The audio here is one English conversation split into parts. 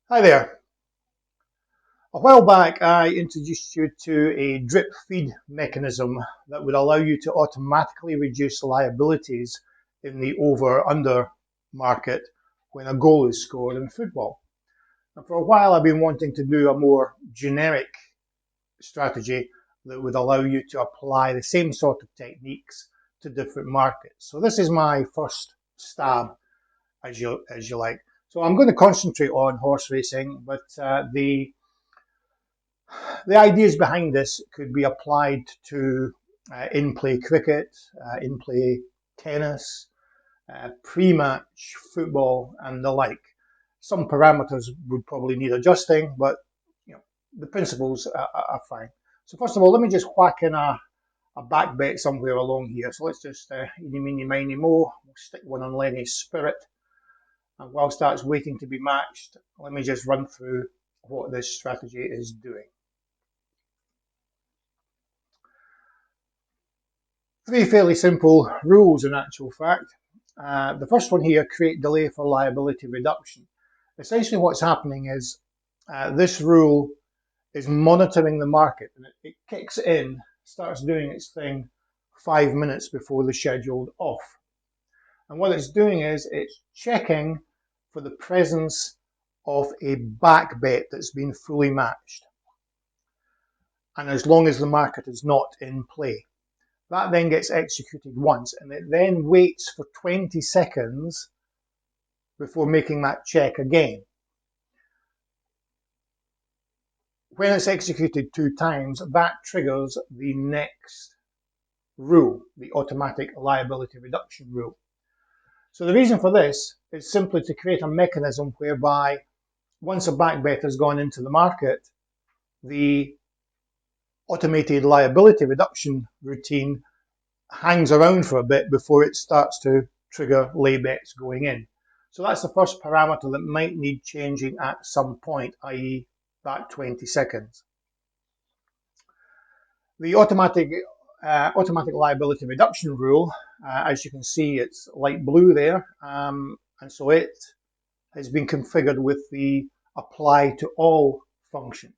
Hi there. A while back I introduced you to a drip feed mechanism that would allow you to automatically reduce liabilities in the over-under market when a goal is scored in football. And for a while I've been wanting to do a more generic strategy that would allow you to apply the same sort of techniques to different markets. So this is my first stab, as you like. So I'm going to concentrate on horse racing, but the ideas behind this could be applied to in-play cricket, in-play tennis, pre-match football, and the like. Some parameters would probably need adjusting, but the principles are fine. So first of all, let me just whack in a back bet somewhere along here. So let's just eeny, meeny, miny, mo. We'll stick one on Lenny's Spirit. And whilst that's waiting to be matched, let me just run through what this strategy is doing. Three fairly simple rules in actual fact. The first one here, create delay for liability reduction. Essentially what's happening is this rule is monitoring the market, and it kicks in, starts doing its thing 5 minutes before the scheduled off. And what it's doing is it's checking for the presence of a back bet that's been fully matched. And as long as the market is not in play. That then gets executed once, and it then waits for 20 seconds before making that check again. When it's executed 2 times, that triggers the next rule, the automatic liability reduction rule. So the reason for this is simply to create a mechanism whereby once a back bet has gone into the market, the automated liability reduction routine hangs around for a bit before it starts to trigger lay bets going in. So that's the first parameter that might need changing at some point, i.e. that 20 seconds. The automatic liability reduction rule, as you can see, it's light blue there, and so it has been configured with the apply to all function.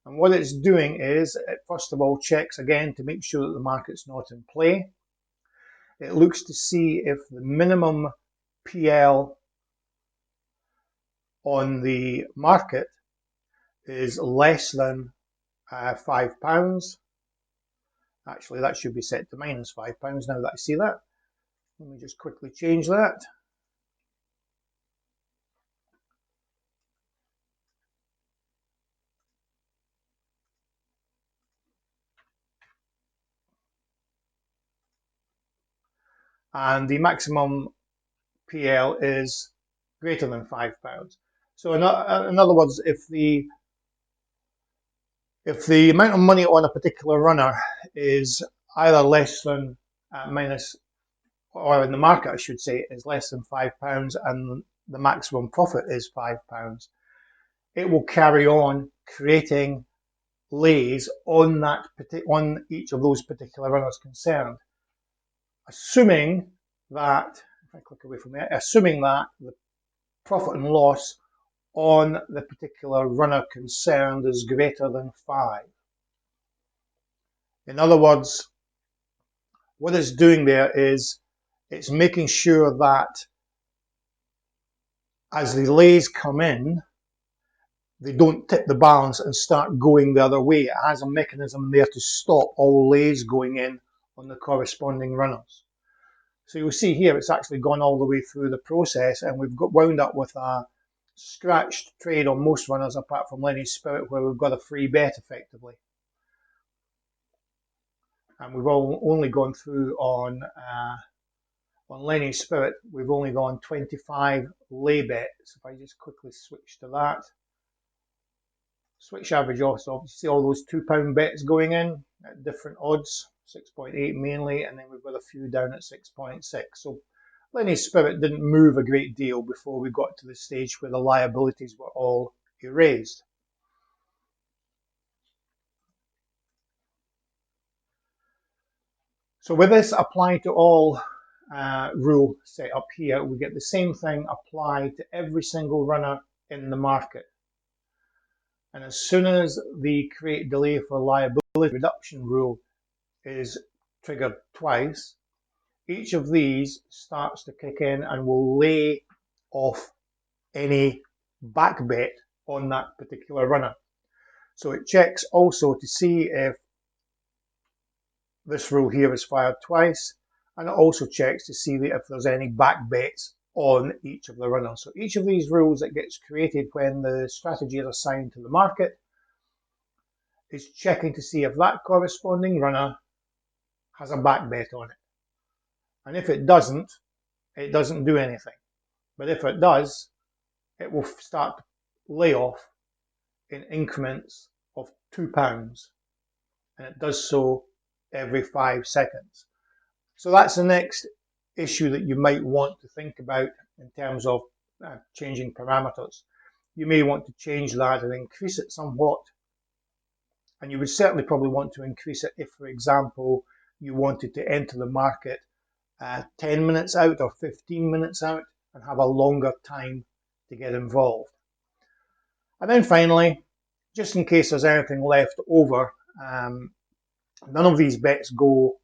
And what it's doing is, it first of all checks again to make sure that the market's not in play. It looks to see if the minimum PL on the market is less than £5. Actually, that should be set to minus £5 now that I see that. Let me just quickly change that. And the maximum PL is greater than £5. So in other words, if the amount of money on a particular runner is either less than minus, or in the market I should say, is less than £5 and the maximum profit is £5, it will carry on creating lays on each of those particular runners concerned, assuming that, if I click away from there, assuming that the profit and loss on the particular runner concerned is greater than 5. In other words, what it's doing there is it's making sure that as the lays come in, they don't tip the balance and start going the other way. It has a mechanism there to stop all lays going in on the corresponding runners. So you'll see here it's actually gone all the way through the process, and we've wound up with a scratched trade on most runners apart from Lenny's Spirit, where we've got a free bet effectively. And we've only gone through on Lenny's Spirit, we've only gone 25 lay bets. If I just quickly switch to that, switch average off, so you see all those £2 bets going in at different odds, 6.8 mainly, and then we've got a few down at 6.6. So Lenny's Spirit didn't move a great deal before we got to the stage where the liabilities were all erased. So with this apply to all rule set up here, we get the same thing applied to every single runner in the market. And as soon as the create delay for liability reduction rule is triggered twice, each of these starts to kick in and will lay off any back bet on that particular runner. So it checks also to see if this rule here is fired twice, and it also checks to see if there's any back bets on each of the runners. So each of these rules that gets created when the strategy is assigned to the market is checking to see if that corresponding runner has a back bet on it. And if it doesn't do anything. But if it does, it will start to lay off in increments of £2, and it does so every 5 seconds. So that's the next issue that you might want to think about in terms of changing parameters. You may want to change that and increase it somewhat, and you would certainly probably want to increase it if, for example, you wanted to enter the market 10 minutes out or 15 minutes out and have a longer time to get involved. And then finally, just in case there's anything left over, none of these bets go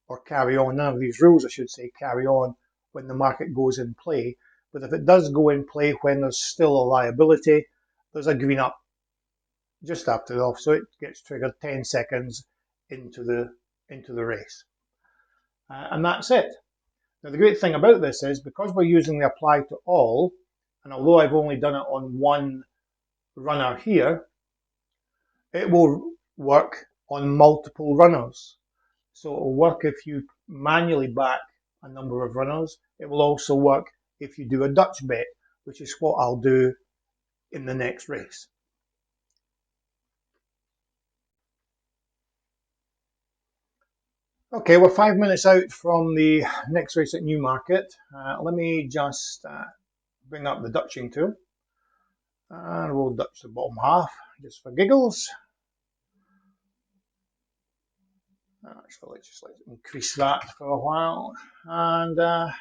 or carry on, none of these rules I should say carry on when the market goes in play, but if it does go in play when there's still a liability, there's a green up just after it off, so it gets triggered 10 seconds into the race. And that's it. Now the great thing about this is because we're using the apply to all, and although I've only done it on one runner here, it will work on multiple runners. So it will work if you manually back a number of runners. It will also work if you do a Dutch bet, which is what I'll do in the next race. Okay, we're 5 minutes out from the next race at Newmarket. Let me just bring up the Dutching tool. And we'll Dutch the bottom half, just for giggles. Actually, let's increase that for a while and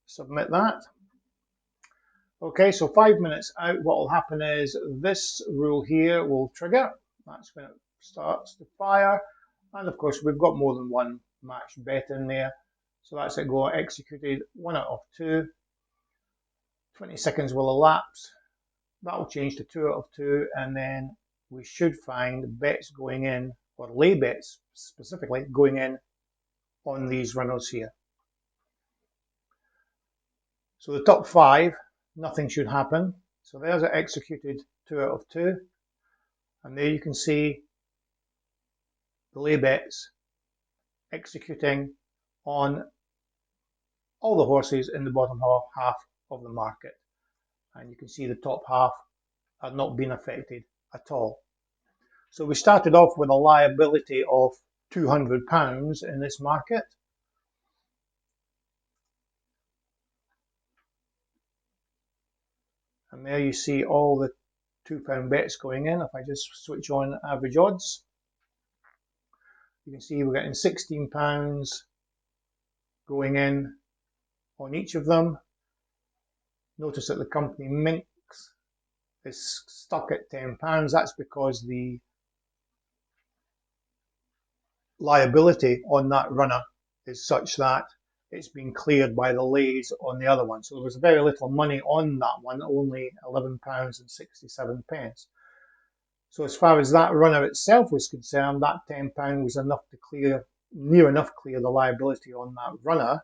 submit that. Okay, so 5 minutes out, what will happen is this rule here will trigger. That's when it starts to fire. And of course, we've got more than one match bet in there. So that's it go executed, 1 out of 2. 20 seconds will elapse. That will change to 2 out of 2. And then we should find bets going in, or lay bets specifically, going in on these runners here. So the top 5, nothing should happen. So there's it executed 2 out of 2. And there you can see the lay bets executing on all the horses in the bottom half of the market. And you can see the top half had not been affected at all. So we started off with a liability of £200 in this market. And there you see all the £2 bets going in. If I just switch on average odds, you can see we're getting £16 going in on each of them. Notice that the company Minx is stuck at £10. That's because the liability on that runner is such that it's been cleared by the lays on the other one. So there was very little money on that one, only £11.67. So as far as that runner itself was concerned, that £10 was enough to clear, near enough clear the liability on that runner.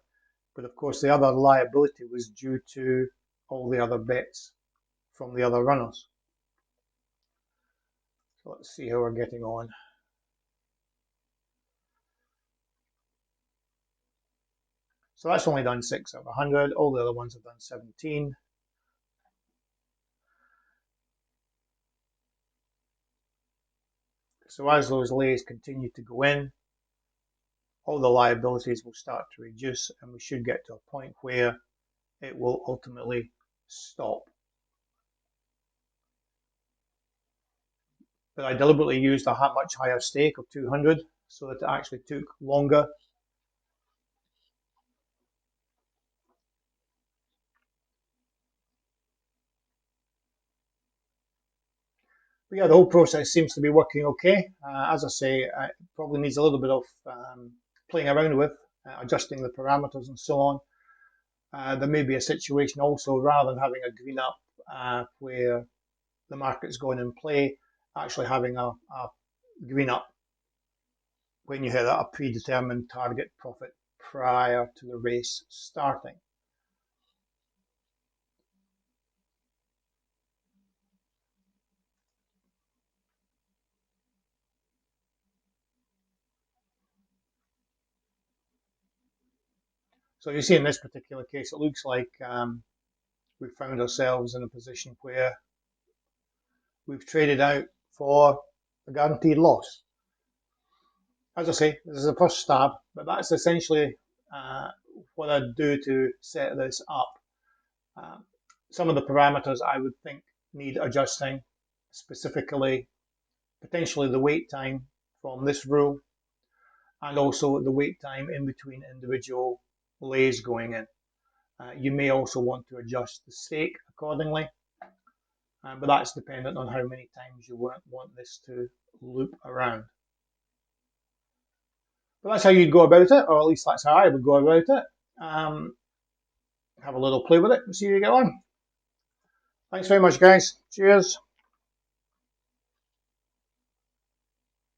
But of course the other liability was due to all the other bets from the other runners. So let's see how we're getting on. So that's only done 6 out of 100. All the other ones have done 17. So as those lays continue to go in, all the liabilities will start to reduce, and we should get to a point where it will ultimately stop. But I deliberately used a much higher stake of 200 so that it actually took longer. But yeah, the whole process seems to be working okay. As I say, it probably needs a little bit of playing around with, adjusting the parameters and so on. There may be a situation also, rather than having a green up where the market's going in play, actually having a green up when you hit a predetermined target profit prior to the race starting. So you see in this particular case, it looks like we've found ourselves in a position where we've traded out for a guaranteed loss. As I say, this is the first stab, but that's essentially what I'd do to set this up. Uh, some of the parameters I would think need adjusting, specifically potentially the wait time from this rule, and also the wait time in between individual lays going in. You may also want to adjust the stake accordingly, but that's dependent on how many times you want this to loop around. But that's how you'd go about it, or at least that's how I would go about it. Have a little play with it and see how you get on. Thanks very much, guys. Cheers.